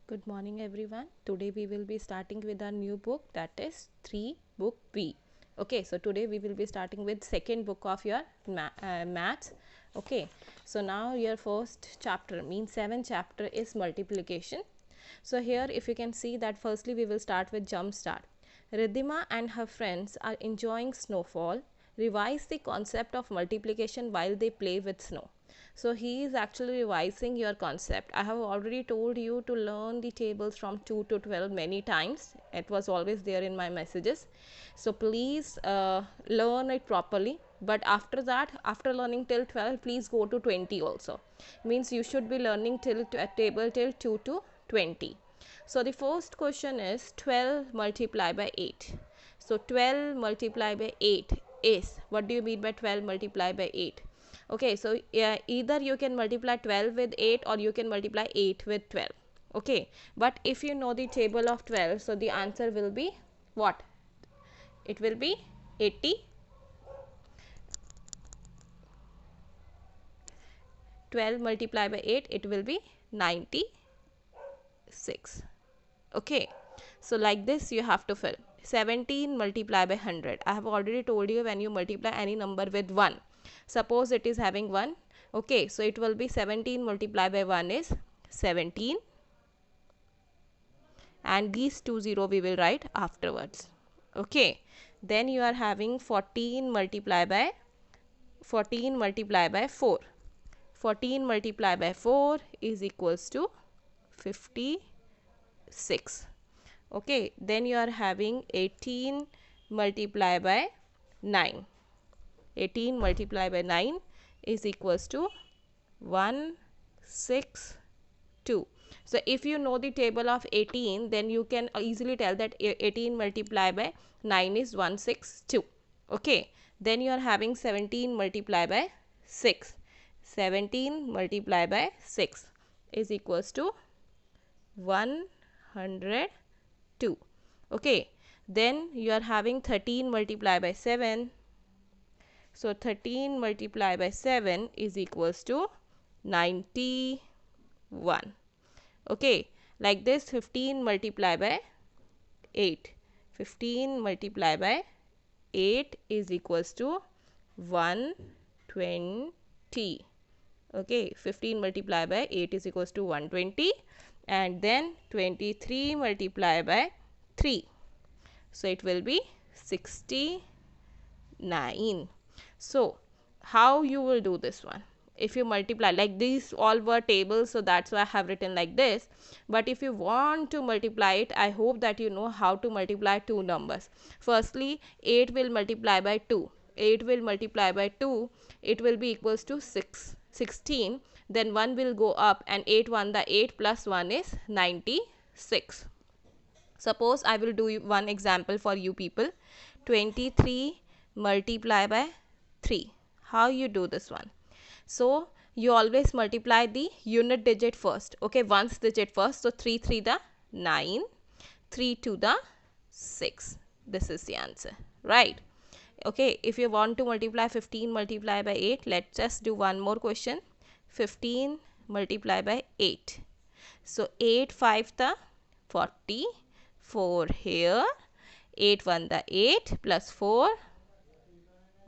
Good morning everyone. Today we will be starting with our new book, that is 3 book B. Okay, so today we will be starting with second book of your maths. Okay, so now your first chapter means 7th chapter is multiplication. So here if you can see that firstly we will start with jump start. Riddhima and her friends are enjoying snowfall. Revise the concept of multiplication while they play with snow. So he is actually revising your concept. I have already told you to learn the tables from 2 to 12 many times. It was always there in my messages. So please learn it properly. But after that, after learning till 12, please go to 20 also. Means you should be learning till a table till 2 to 20. So the first question is 12 multiplied by 8. So 12 multiplied by 8 is, what do you mean by 12 multiplied by 8? Okay, so either you can multiply 12 with 8 or you can multiply 8 with 12. Okay, but if you know the table of 12, so the answer will be what? It will be 80. 12 multiplied by 8, it will be 96. Okay, so like this you have to fill. 17 multiplied by 100. I have already told you when you multiply any number with 1. Suppose it is having 1. Okay, so it will be 17 multiplied by 1 is 17. And these 2 0 we will write afterwards. Okay, then you are having 14 multiplied by 4. 14 multiplied by 4 is equals to 56. Okay, then you are having 18 multiplied by 9. 18 multiplied by 9 is equals to 162. So if you know the table of 18, then you can easily tell that 18 multiplied by 9 is 162. Okay, then you are having 17 multiplied by 6. 17 multiplied by 6 is equals to 102. Okay, then you are having 13 multiplied by 7. So 13 multiplied by 7 is equals to 91. Okay, like this 15 multiplied by 8. 15 multiplied by 8 is equals to 120. Okay, 15 multiplied by 8 is equals to 120. And then 23 multiplied by 3. So it will be 69. So how you will do this one? If you multiply, like these all were tables, so that's why I have written like this. But if you want to multiply it, I hope that you know how to multiply two numbers. Firstly, 8 will multiply by 2. 8 will multiply by 2. It will be equals to 16. Then 1 will go up, and 8 1 the 8 plus 1 is 96. Suppose I will do one example for you people. 23 multiply by 3. How you do this one? So you always multiply the unit digit first. Okay, ones digit first. So 3 3 the 9, 3 2 the 6. This is the answer, right? Okay, if you want to multiply 15 multiply by 8, let's just do one more question. 15 multiply by 8. So 8 5 the 40, 4 here, 8 1 the 8 plus 4,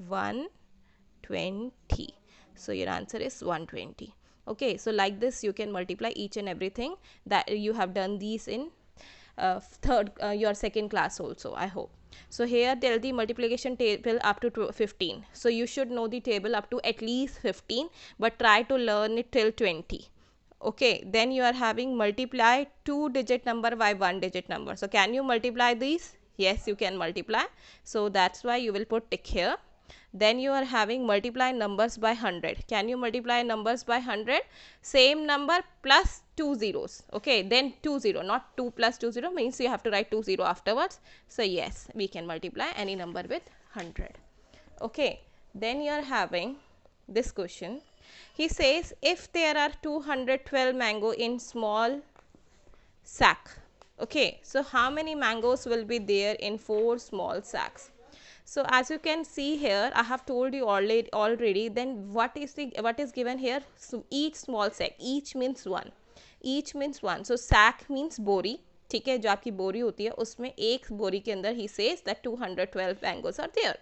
120. So your answer is 120. Okay, so like this you can multiply each and everything that you have done these in your second class also, I hope. So here tell the multiplication table up to 15. So you should know the table up to at least 15, but try to learn it till 20. Okay, then you are having multiply 2-digit number by 1-digit number. So can you multiply these? Yes, you can multiply. So that's why you will put tick here. Then you are having multiply numbers by 100. Can you multiply numbers by 100? Same number plus 2 zeros. Okay, then 2 0, not 2 plus 2 0 means you have to write 2 0 afterwards. So yes, we can multiply any number with 100. Okay, then you are having this question. He says if there are 212 mango in small sack. Okay, so how many mangoes will be there in 4 small sacks? So as you can see here, I have told you already then what is given here? So each small sack, each means 1. Each means one, so sack means बोरी, ठीक है, जो आपकी बोरी होती है उसमें एक बोरी के अंदर ही says that 212 mangoes are there.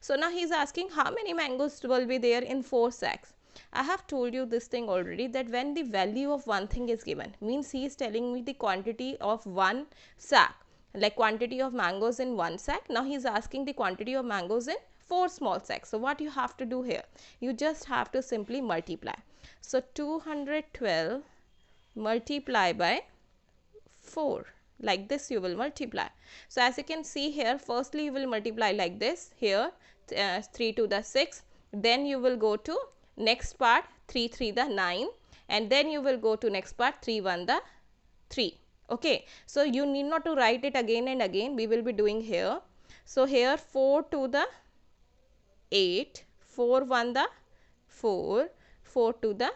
So now he is asking how many mangoes will be there in 4 sacks. I have told you this thing already, that when the value of one thing is given, means he is telling me the quantity of one sack, like quantity of mangoes in one sack. Now he is asking the quantity of mangoes in 4 small sacks. So what you have to do here, you just have to simply multiply. So 212 multiply by 4, like this you will multiply. So as you can see here, firstly you will multiply like this here, 3 to the 6, then you will go to next part 3 3 the 9, and then you will go to next part 3 1 the 3. Okay, so you need not to write it again and again, we will be doing here. So here 4 to the 8, 4 1 the 4, 4 to the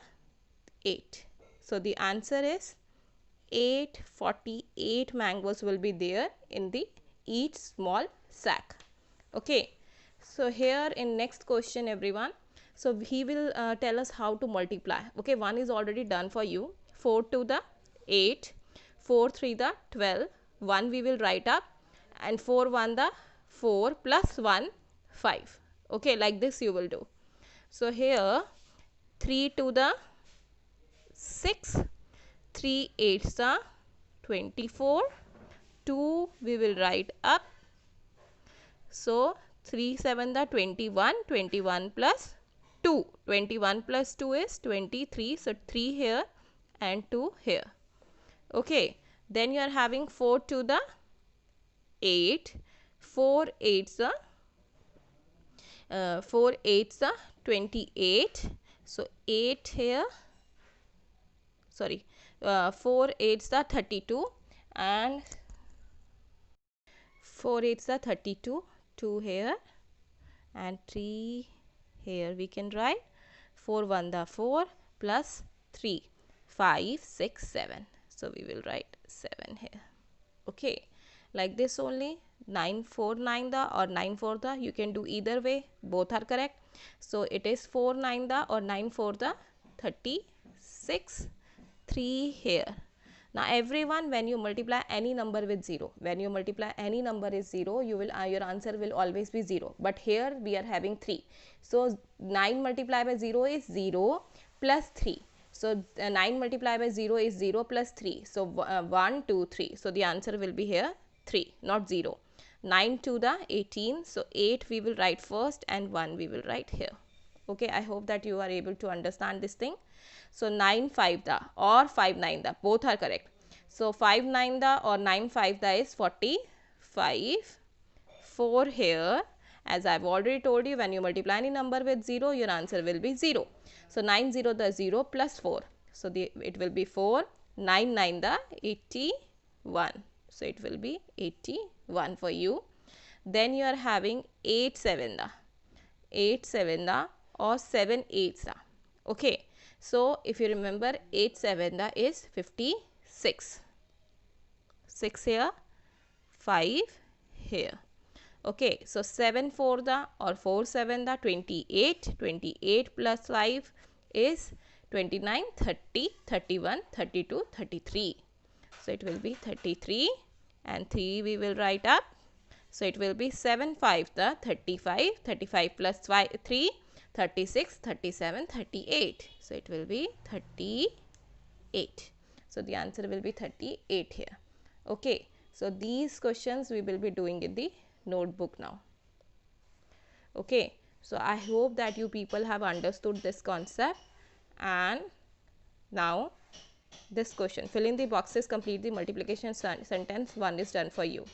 8. So the answer is 848 mangoes will be there in the each small sack. Okay, so here in next question everyone, so he will tell us how to multiply. Okay, one is already done for you, 4 to the 8, 4 3 the 12, 1 we will write up, and 4 1 the 4 plus 1 5. Okay, like this you will do. So here 3 to the 6, 3 8s are 24, 2 we will write up. So 3 7 the 21, 21 plus 2, 21 plus 2 is 23, so 3 here and 2 here. Okay, then you are having 4 to the 8, 4 8s are 4 8s are 28, so 8 here, sorry, 4 8s are 32, and 4 8s are 32, 2 here and 3 here we can write, 4 1 the 4 plus 3 5 6 7, so we will write 7 here. Okay, like this only. 9 4 9 the or 9 4 the, you can do either way, both are correct. So it is 4 9 the or 9 4 the 36, 3 here. Now everyone, when you multiply any number with 0, when you multiply any number is 0, you will your answer will always be 0, but here we are having 3, so 9 multiplied by 0 is 0 plus 3, so 9 multiplied by 0 is 0 plus 3, so 1 2 3, so the answer will be here 3, not 0. 9 to the 18, so 8 we will write first and 1 we will write here. Okay, I hope that you are able to understand this thing. So 9 5 the or 5 9 the, both are correct. So 5 9 the or 9 5 the is 45, 4 here. As I have already told you, when you multiply any number with 0, your answer will be 0. So 9 0 the 0 plus 4, so it will be 4, 9 9 the 81, so it will be 81 for you. Then you are having 8 7 the, 8 7 the or 7 8 the. Okay, so if you remember, 8 7 the is 56, 6 here, 5 here. Okay, so 7 4 the or 4 7 the 28, 28 plus 5 is 29, 30, 31, 32, 33. So it will be 33 and 3 we will write up. So it will be 7 5 the 35, 35 plus 5, 3, 36, 37, 38. So it will be 38. So the answer will be 38 here. Okay, so these questions we will be doing in the notebook now. Okay, so I hope that you people have understood this concept. And now this question, fill in the boxes, complete the multiplication sentence. 1 is done for you.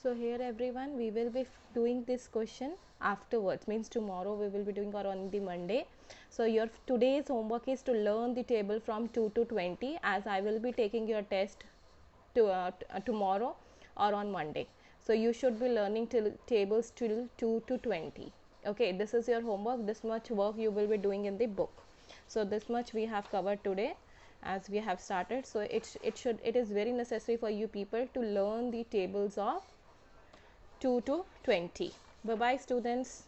So here everyone, we will be doing this question afterwards, means tomorrow we will be doing, or on the Monday. So your today's homework is to learn the table from 2 to 20, as I will be taking your test to tomorrow or on Monday. So you should be learning tables till 2 to 20. Okay, this is your homework. This much work you will be doing in the book. So this much we have covered today as we have started. So it is very necessary for you people to learn the tables of 2 to 20. Bye bye students.